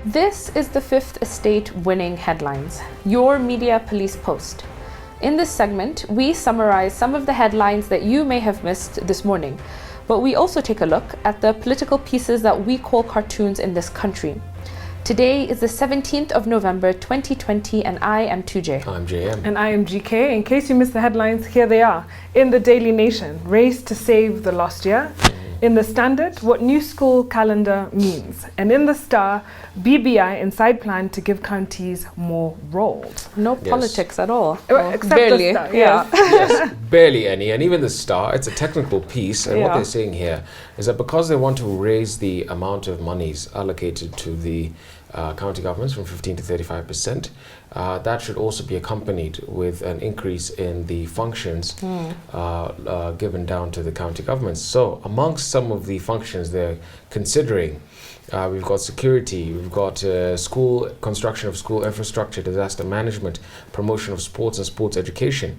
This is the Fifth Estate Winning Headlines, your media police post. In this segment, we summarize some of the headlines that you may have missed this morning, but we also take a look at the political pieces that we call cartoons in this country. Today is the 17th of November 2020 and I am 2J. I'm JM. And I am GK. In case you missed the headlines, here they are. In the Daily Nation, race to save the lost year. In the Standard, what new school calendar means. And in the Star, BBI inside plan to give counties more roles. No politics at all. Except barely. the Star, yes. Yes, barely any. And even the Star, it's a technical piece. And what Yeah. they're saying here is that because they want to raise the amount of monies allocated to the county governments from 15 to 35%, that should also be accompanied with an increase in the functions given down to the county governments. So amongst some of the functions they're considering, we've got security, we've got school construction of school infrastructure, disaster management, promotion of sports and sports education.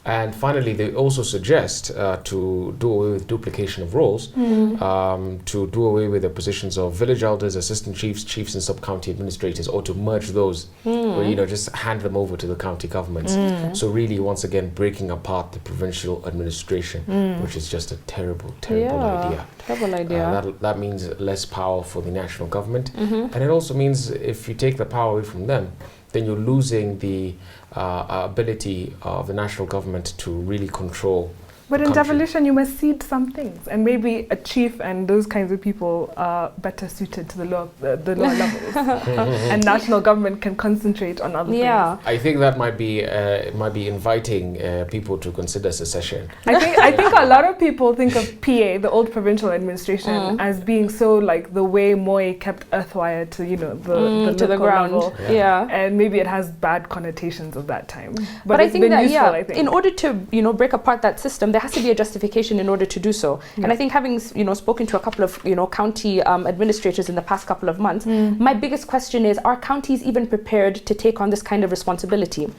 And finally, they also suggest to do away with duplication of roles, to do away with the positions of village elders, assistant chiefs, chiefs and sub-county administrators, or to merge those, or just hand them over to the county governments. So really, once again, breaking apart the provincial administration, which is just a terrible, terrible idea. Terrible idea. That means less power for the national government. And it also means if you take the power away from them, then you're losing the ability of the national government to really control. But in devolution, you must cede some things, and maybe a chief and those kinds of people are better suited to the lower levels, and national government can concentrate on other things. I think that might be inviting people to consider secession. I think a lot of people think of PA, the old provincial administration, as being so like the way Moi kept Earthwire to to the ground. level. Yeah. And maybe it has bad connotations of that time. But it's I think been that useful, I think. in order to break apart that system, there has to be a justification in order to do so. And I think having spoken to a couple of county administrators in the past couple of months, my biggest question is, are counties even prepared to take on this kind of responsibility?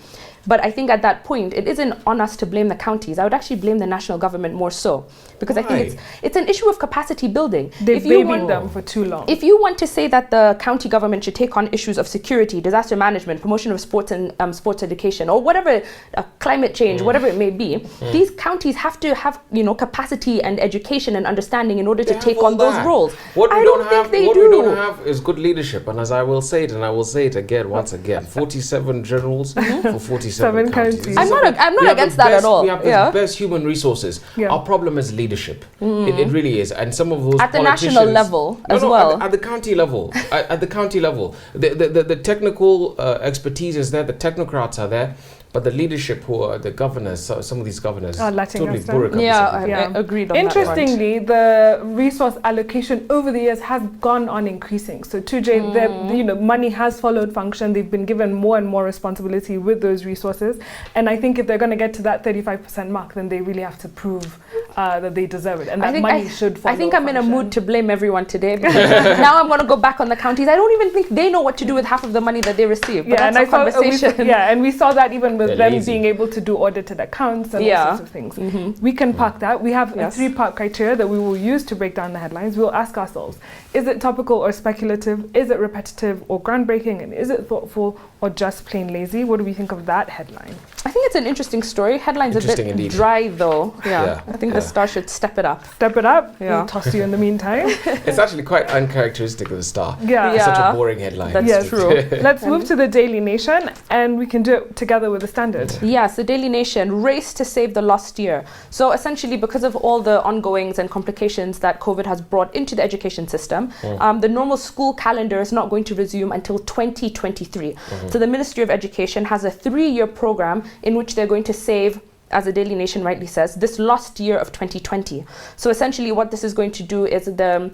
But I think at that point, it isn't on us to blame the counties. I would actually blame the national government more so, because I think it's an issue of capacity building. They've babied them for too long. If you want to say that the county government should take on issues of security, disaster management, promotion of sports and sports education, or whatever, climate change, whatever it may be, these counties have to have capacity and education and understanding in order to take on those roles. What we don't have is good leadership. And as I will say it, and I will say it again, once again, 47 generals for 47 counties. I'm not against that at all. We have the best human resources. Our problem is leadership. It really is. And some of those at the national level as well. At the county level. At the county level. The technical expertise is there, the technocrats are there. But the leadership, who are the governors, some of these governors, totally bureaucratic. I agreed on Interestingly, the resource allocation over the years has gone on increasing. So 2J, money has followed function. They've been given more and more responsibility with those resources. And I think if they're going to get to that 35% mark, then they really have to prove that they deserve it. And that money should follow I think I'm in a mood to blame everyone today. Because now I'm going to go back on the counties. I don't even think they know what to do with half of the money that they receive. But that's a conversation. And we saw that even with them being able to do audited accounts and all sorts of things. We can park that. We have a 3-part criteria that we will use to break down the headlines. We'll ask ourselves, is it topical or speculative? Is it repetitive or groundbreaking? And is it thoughtful or just plain lazy? What do we think of that headline? I think it's an interesting story. Headline's a bit dry though. I think the Star should step it up. Step it up? We'll toss you in the meantime. It's actually quite uncharacteristic of the Star. It's such a boring headline. That's true. Let's move to the Daily Nation, and we can do it together with the Standard. Yes, the Daily Nation, race to save the lost year. So essentially, because of all the ongoings and complications that COVID has brought into the education system, the normal school calendar is not going to resume until 2023. So the Ministry of Education has a 3-year program in which they're going to save, as the Daily Nation rightly says, this lost year of 2020. So essentially what this is going to do is the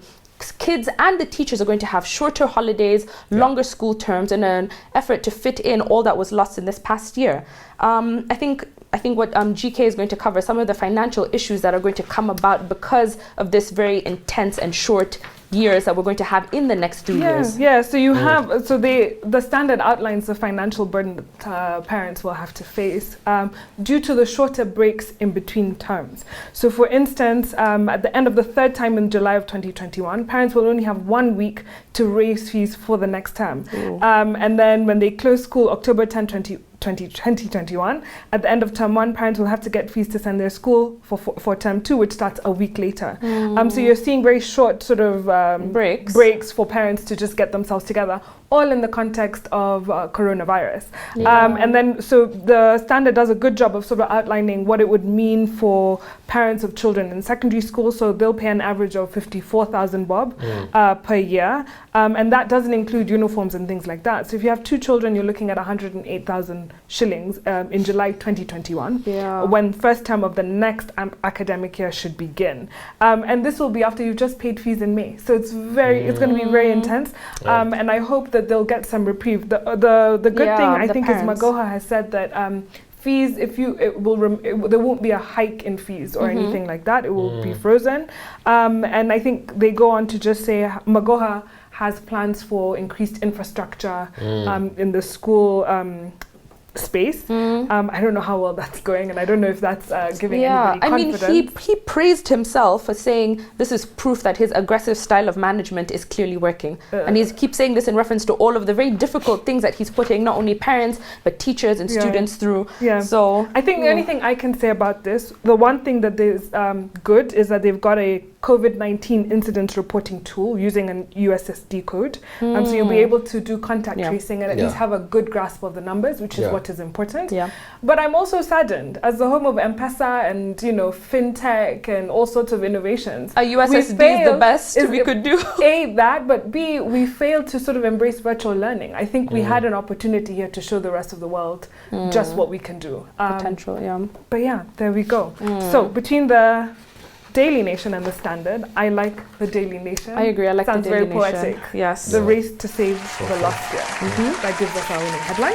kids and the teachers are going to have shorter holidays, longer school terms, in an effort to fit in all that was lost in this past year. I think what GK is going to cover some of the financial issues that are going to come about because of this very intense and short years that we're going to have in the next 2 years. Yeah, so you have, so the standard outlines the financial burden that parents will have to face due to the shorter breaks in between terms. So for instance, at the end of the third time in July of 2021, parents will only have 1 week to raise fees for the next term. And then when they close school October 10, 2021, at the end of term 1, parents will have to get fees to send their school for term 2, which starts a week later. So you're seeing very short sort of breaks for parents to just get themselves together, all in the context of coronavirus. And then so the standard does a good job of sort of outlining what it would mean for parents of children in secondary school. So they'll pay an average of 54,000 bob per year. And that doesn't include uniforms and things like that. So if you have 2 children, you're looking at 108,000 shillings in July 2021, when first term of the next academic year should begin. And this will be after you've just paid fees in May. So it's going to be very intense. And I hope that they'll get some reprieve. The good thing I think is Magoha has said that fees, there won't be a hike in fees or anything like that. It will be frozen. And I think they go on to just say Magoha has plans for increased infrastructure in the school space. I don't know how well that's going, and I don't know if that's giving anybody confidence. I mean, he praised himself for saying this is proof that his aggressive style of management is clearly working. And he keeps saying this in reference to all of the very difficult things that he's putting not only parents but teachers and students through. So I think the only thing I can say about this, the one thing that is good is that they've got a COVID-19 incident reporting tool using an USSD code. So you'll be able to do contact tracing and at least have a good grasp of the numbers, which is what is important. But I'm also saddened, as the home of M-Pesa and fintech and all sorts of innovations. A USSD is the best we could do. A, that, but B, we failed to sort of embrace virtual learning. I think we had an opportunity here to show the rest of the world just what we can do. Potential, But yeah, there we go. So between the Daily Nation and the Standard, I like the Daily Nation. I agree. I like Sounds the Daily very Nation. poetic. Yes. The race to save the lost year. That gives us our winning headline.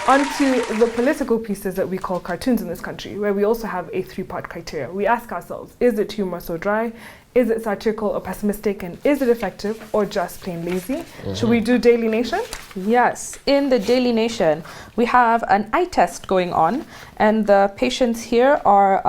On to the political pieces that we call cartoons in this country, where we also have a 3-part criteria. We ask ourselves, is it humorous or dry? Is it satirical or pessimistic? And is it effective or just plain lazy? Should we do Daily Nation? Yes. In the Daily Nation, we have an eye test going on. And the patients here are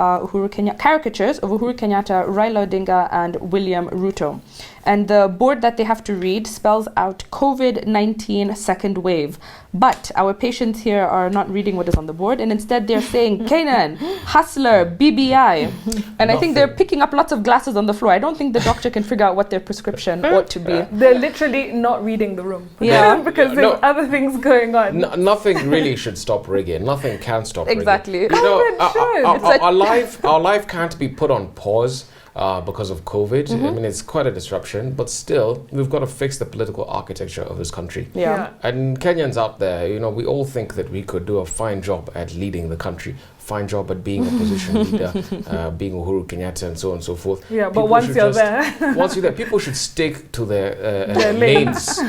caricatures of Uhuru Kenyatta, Raila Odinga, and William Ruto. And the board that they have to read spells out COVID-19 second wave. But our patients here are not reading what is on the board, and instead they're saying Canaan, Hustler, BBI. And I think they're picking up lots of glasses on the floor. I don't think the doctor can figure out what their prescription ought to be. They're literally not reading the room. Because there's other things going on. Nothing really should stop reggae. Nothing can stop reggae. Exactly. Our life can't be put on pause because of COVID. I mean, it's quite a disruption, but still, we've got to fix the political architecture of this country. And Kenyans out there, we all think that we could do a fine job at leading the country, fine job at being opposition leader, being Uhuru Kenyatta and so on and so forth. But once you're there, people should stick to their lanes.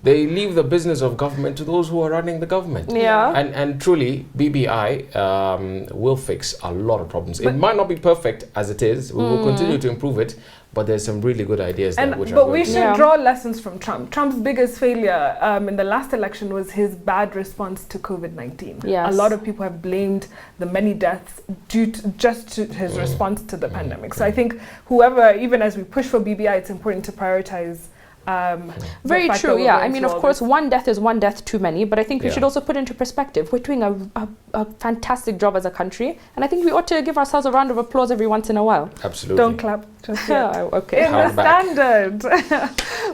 They leave the business of government to those who are running the government. And truly, BBI will fix a lot of problems. It might not be perfect as it is. We will continue to improve it. But there's some really good ideas there. But we should draw lessons from Trump. Trump's biggest failure in the last election was his bad response to COVID-19. A lot of people have blamed the many deaths due to his response to the pandemic. So I think whoever, even as we push for BBI, it's important to prioritize. Very true. I mean, of course, one death is one death too many, but I think we should also put into perspective. We're doing a fantastic job as a country, and I think we ought to give ourselves a round of applause every once in a while. Absolutely. Don't clap. Just yet. Okay. In the Standard,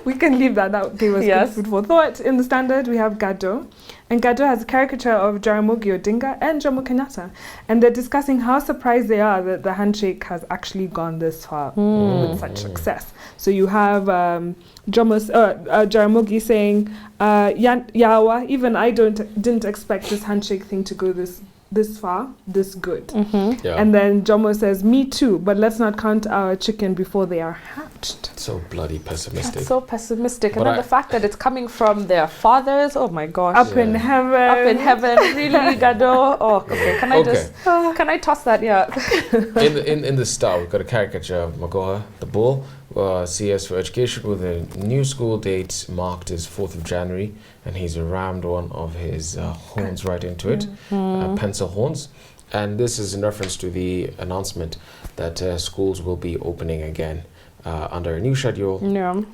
we can leave that. That gave us food for thought. In the Standard, we have Gado. And Gado has a caricature of Jaramogi Odinga and Jomo Kenyatta. And they're discussing how surprised they are that the handshake has actually gone this far with such success. So you have Jaramogi saying, Yawa, even I didn't expect this handshake thing to go this far, this good. And then Jomo says, me too, but let's not count our chicken before they are hatched. So bloody pessimistic. That's so pessimistic. But and then the fact that it's coming from their fathers, oh my gosh. Up in heaven. Up in heaven, really, Gado? Oh, okay. Can I toss that? Yeah. In the Star, we've got a caricature of Magoha, the bull, CS for Education with a new school date marked as 4th of January, and he's rammed one of his horns right into it, pencil horns. And this is in reference to the announcement that schools will be opening again under a new schedule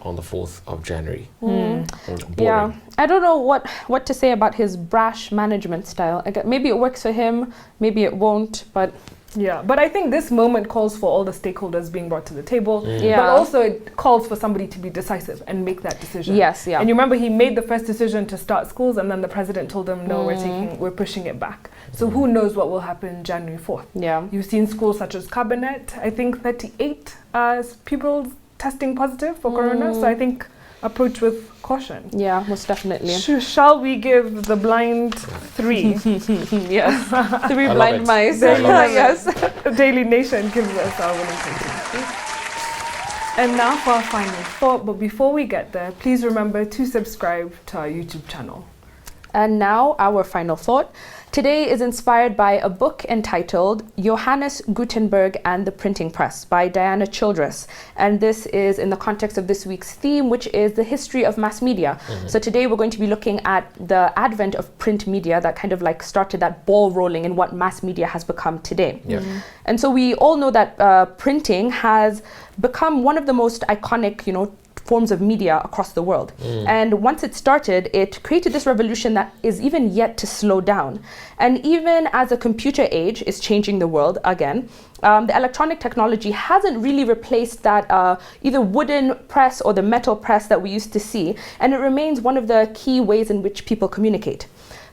on the 4th of January. Yeah, I don't know what to say about his brash management style. Maybe it works for him, maybe it won't, but... Yeah, but I think this moment calls for all the stakeholders being brought to the table, Yeah. but also it calls for somebody to be decisive and make that decision. Yes, yeah. And you remember he made the first decision to start schools, and then the president told him, no, we're pushing it back. So who knows what will happen January 4th? Yeah. You've seen schools such as Cabinet, I think 38 pupils testing positive for corona. So I think approach with caution. Yeah, most definitely. Shall we give the blind 3? Yes. 3 I blind love it. mice. I love it. Yes. Daily Nation gives us our winning rating. And now for our final thought, but before we get there, please remember to subscribe to our YouTube channel. And now our final thought. Today is inspired by a book entitled Johannes Gutenberg and the Printing Press by Diana Childress. And this is in the context of this week's theme, which is the history of mass media. So today we're going to be looking at the advent of print media that kind of like started that ball rolling in what mass media has become today. And so we all know that printing has become one of the most iconic, forms of media across the world. And once it started, it created this revolution that is even yet to slow down. And even as the computer age is changing the world again, the electronic technology hasn't really replaced that either wooden press or the metal press that we used to see. And it remains one of the key ways in which people communicate.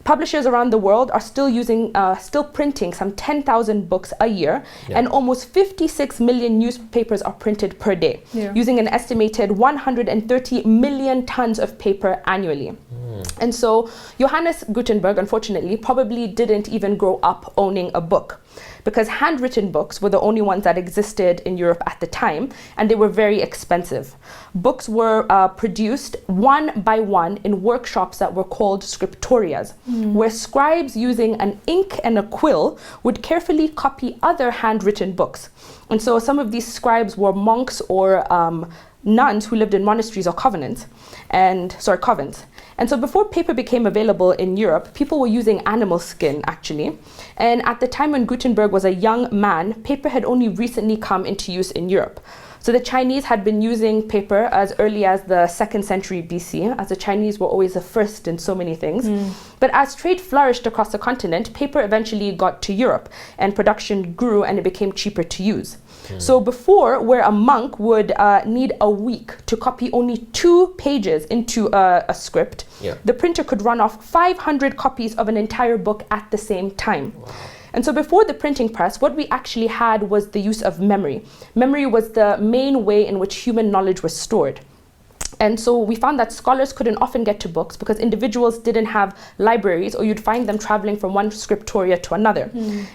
Publishers around the world are still printing some 10,000 books a year, and almost 56 million newspapers are printed per day, using an estimated 130 million tons of paper annually. And so Johannes Gutenberg, unfortunately, probably didn't even grow up owning a book, because handwritten books were the only ones that existed in Europe at the time, and they were very expensive. Books were produced one by one in workshops that were called scriptorias, where scribes using an ink and a quill would carefully copy other handwritten books. And so some of these scribes were monks or nuns who lived in monasteries or convents. And so before paper became available in Europe, people were using animal skin, actually. And at the time when Gutenberg was a young man, paper had only recently come into use in Europe. So the Chinese had been using paper as early as the 2nd century BC, as the Chinese were always the first in so many things. But as trade flourished across the continent, paper eventually got to Europe, and production grew and it became cheaper to use. So before, where a monk would need a week to copy only 2 pages into a script, the printer could run off 500 copies of an entire book at the same time. And so before the printing press, what we actually had was the use of memory. Memory was the main way in which human knowledge was stored. And so we found that scholars couldn't often get to books because individuals didn't have libraries, or you'd find them traveling from one scriptoria to another.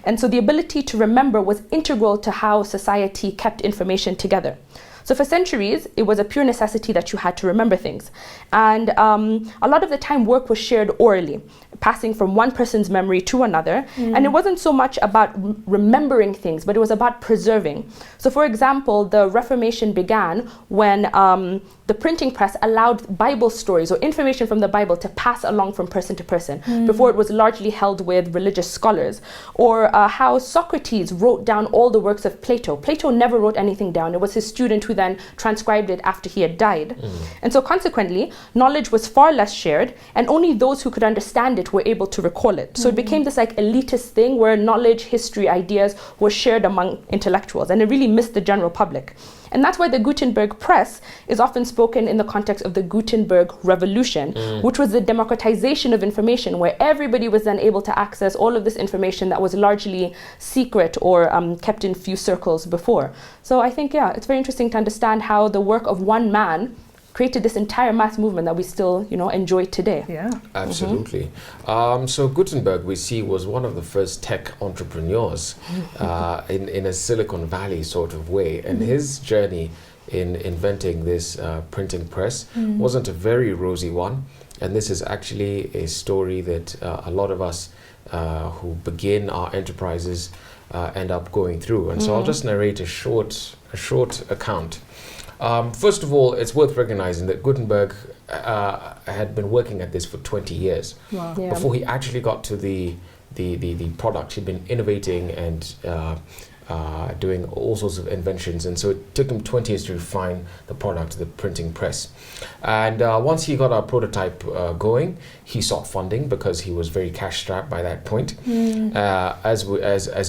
And so the ability to remember was integral to how society kept information together. So for centuries, it was a pure necessity that you had to remember things. And a lot of the time, work was shared orally, passing from one person's memory to another. And it wasn't so much about remembering things, but it was about preserving. So for example, the Reformation began when the printing press allowed Bible stories or information from the Bible to pass along from person to person. Before, it was largely held with religious scholars. Or how Socrates wrote down all the works of Plato. Plato never wrote anything down. It was his student who then transcribed it after he had died. And so consequently, knowledge was far less shared, and only those who could understand it were able to recall it. So it became this like elitist thing where knowledge, history, ideas were shared among intellectuals, and it really missed the general public. And that's why the Gutenberg press is often spoken in the context of the Gutenberg Revolution, which was the democratization of information, where everybody was then able to access all of this information that was largely secret or kept in few circles before. So I think, it's very interesting to understand how the work of one man created this entire mass movement that we still, enjoy today. Yeah. Absolutely. So Gutenberg, we see, was one of the first tech entrepreneurs in a Silicon Valley sort of way. And his journey in inventing this printing press wasn't a very rosy one. And this is actually a story that a lot of us who begin our enterprises end up going through. And so I'll just narrate a short account. First of all, it's worth recognizing that Gutenberg had been working at this for 20 years. Wow. Yeah. Before he actually got to the product. He'd been innovating and doing all sorts of inventions, and so it took him 20 years to refine the product, the printing press. And once he got our prototype going, he sought funding because he was very cash strapped by that point, as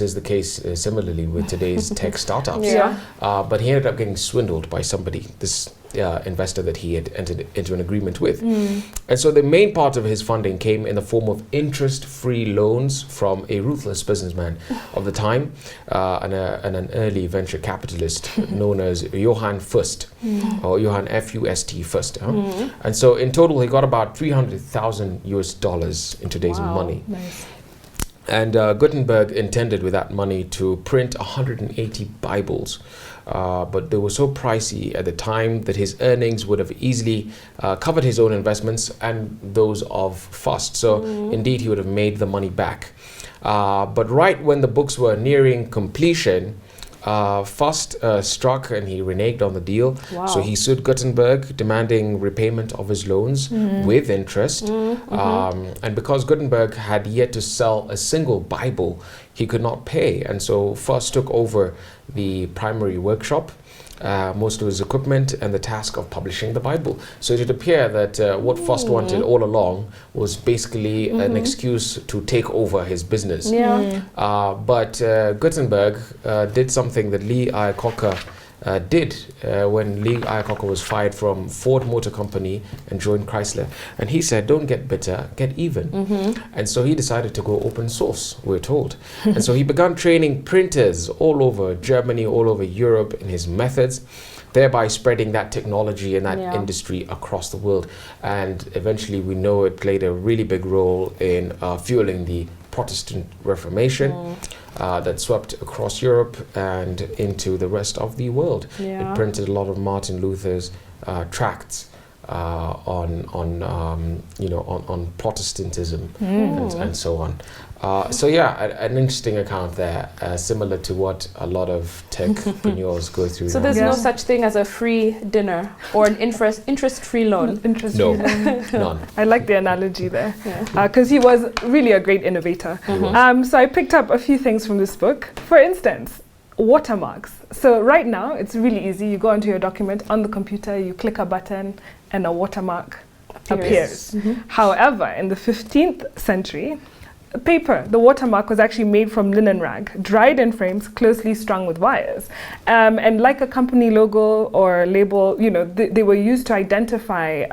is the case similarly with today's tech startups. Yeah. But he ended up getting swindled by somebody, this investor that he had entered into an agreement with. And so the main part of his funding came in the form of interest-free loans from a ruthless businessman of the time, and an early venture capitalist known as Johann Fust, or Johann F-U-S-T Fust. And so in total, he got about $300,000 in today's money. Nice. And Gutenberg intended with that money to print 180 Bibles. But they were so pricey at the time that his earnings would have easily covered his own investments and those of Fust. So indeed, he would have made the money back. But right when the books were nearing completion, Fust struck and he reneged on the deal. Wow. So he sued Gutenberg, demanding repayment of his loans with interest. And because Gutenberg had yet to sell a single Bible, he could not pay. And so Fust took over the primary workshop, most of his equipment, and the task of publishing the Bible. So it would appear that what Fust wanted all along was basically an excuse to take over his business. But Gutenberg did something that Lee Iacocca did when Lee Iacocca was fired from Ford Motor Company and joined Chrysler. And he said, don't get bitter, get even. And so he decided to go open source, we're told. And so he began training printers all over Germany, all over Europe in his methods, thereby spreading that technology and that industry across the world. And eventually we know it played a really big role in fueling the Protestant Reformation that swept across Europe and into the rest of the world. It printed a lot of Martin Luther's tracts on Protestantism and so on. So yeah, an interesting account there, similar to what a lot of techpreneurs go through. So now. there's no such thing as a free dinner or an interest-free loan? No, none. I like the analogy there, because he was really a great innovator. So I picked up a few things from this book. For instance, watermarks. So right now, it's really easy. You go onto your document on the computer, you click a button, and a watermark appears. However, in the 15th century, paper, the watermark was actually made from linen rag, dried in frames, closely strung with wires. And like a company logo or label, they were used to identify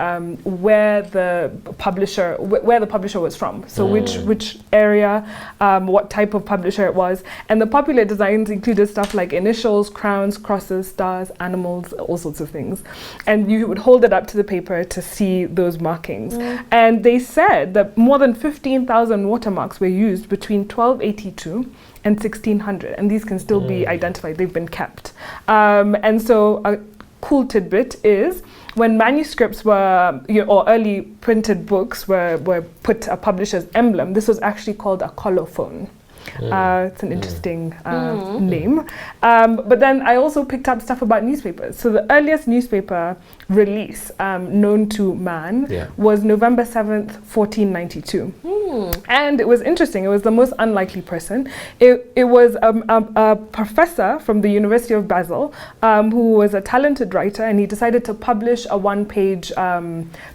where the publisher was from. So which area, what type of publisher it was. And the popular designs included stuff like initials, crowns, crosses, stars, animals, all sorts of things. And you would hold it up to the paper to see those markings. And they said that more than 15,000 watermarks were used between 1282 and 1600, and these can still be identified. They've been kept. And so a cool tidbit is when manuscripts were, or early printed books were put a publisher's emblem, this was actually called a colophon. It's an interesting name. But then I also picked up stuff about newspapers. So the earliest newspaper release known to man was November 7th, 1492. And it was interesting. It was the most unlikely person. It was a professor from the University of Basel who was a talented writer, and he decided to publish a one-page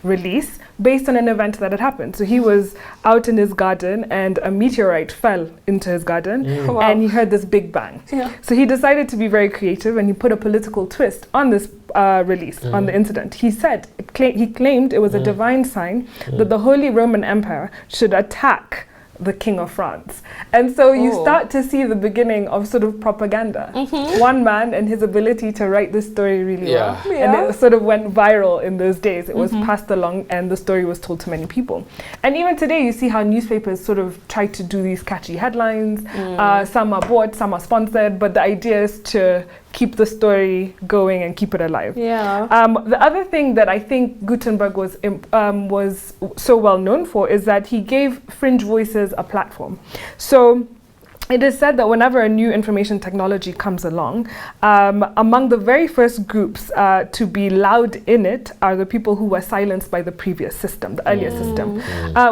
release based on an event that had happened. So he was out in his garden and a meteorite fell into his garden and he heard this big bang. So he decided to be very creative and he put a political twist on this release, on the incident. He said, he claimed it was a divine sign that the Holy Roman Empire should attack the King of France. And so you start to see the beginning of sort of propaganda. One man and his ability to write this story really well. And it sort of went viral in those days. It was passed along and the story was told to many people. And even today you see how newspapers sort of try to do these catchy headlines. Some are bought, some are sponsored, but the idea is to keep the story going and keep it alive. The other thing that I think Gutenberg was so well known for is that he gave fringe voices a platform. So it is said that whenever a new information technology comes along, among the very first groups to be loud in it are the people who were silenced by the previous system, the earlier system,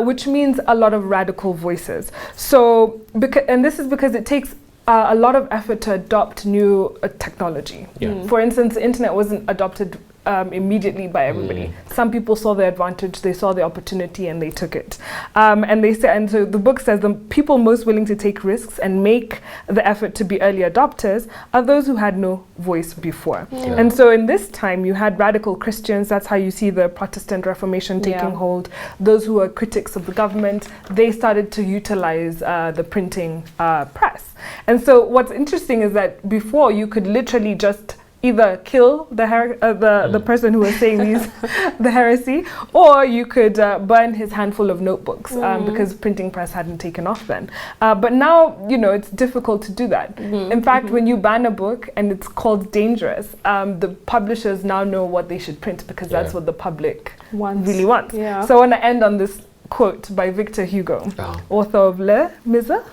which means a lot of radical voices. So, and this is because it takes a lot of effort to adopt new technology. For instance, the internet wasn't adopted immediately by everybody. Some people saw the advantage, they saw the opportunity, and they took it. And they said, and so the book says the people most willing to take risks and make the effort to be early adopters are those who had no voice before. And so in this time, you had radical Christians. That's how you see the Protestant Reformation taking hold. Those who were critics of the government, they started to utilize the printing press. And so what's interesting is that before you could literally just either kill the person who was saying the heresy, or you could burn his handful of notebooks because printing press hadn't taken off then. But now, it's difficult to do that. In fact, when you ban a book and it's called dangerous, the publishers now know what they should print because that's what the public really wants. So I want to end on this quote by Victor Hugo, author of Les Miserables.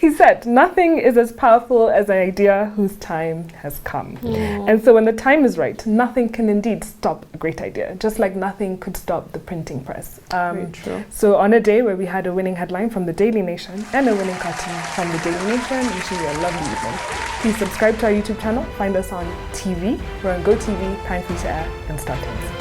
He said, "Nothing is as powerful as an idea whose time has come." And so when the time is right, nothing can indeed stop a great idea, just like nothing could stop the printing press. So on a day where we had a winning headline from the Daily Nation and a winning cartoon from the Daily Nation, wishing you a lovely evening. Please subscribe to our YouTube channel, find us on TV, we're on GoTV, Prime Free to Air, and StarTimes.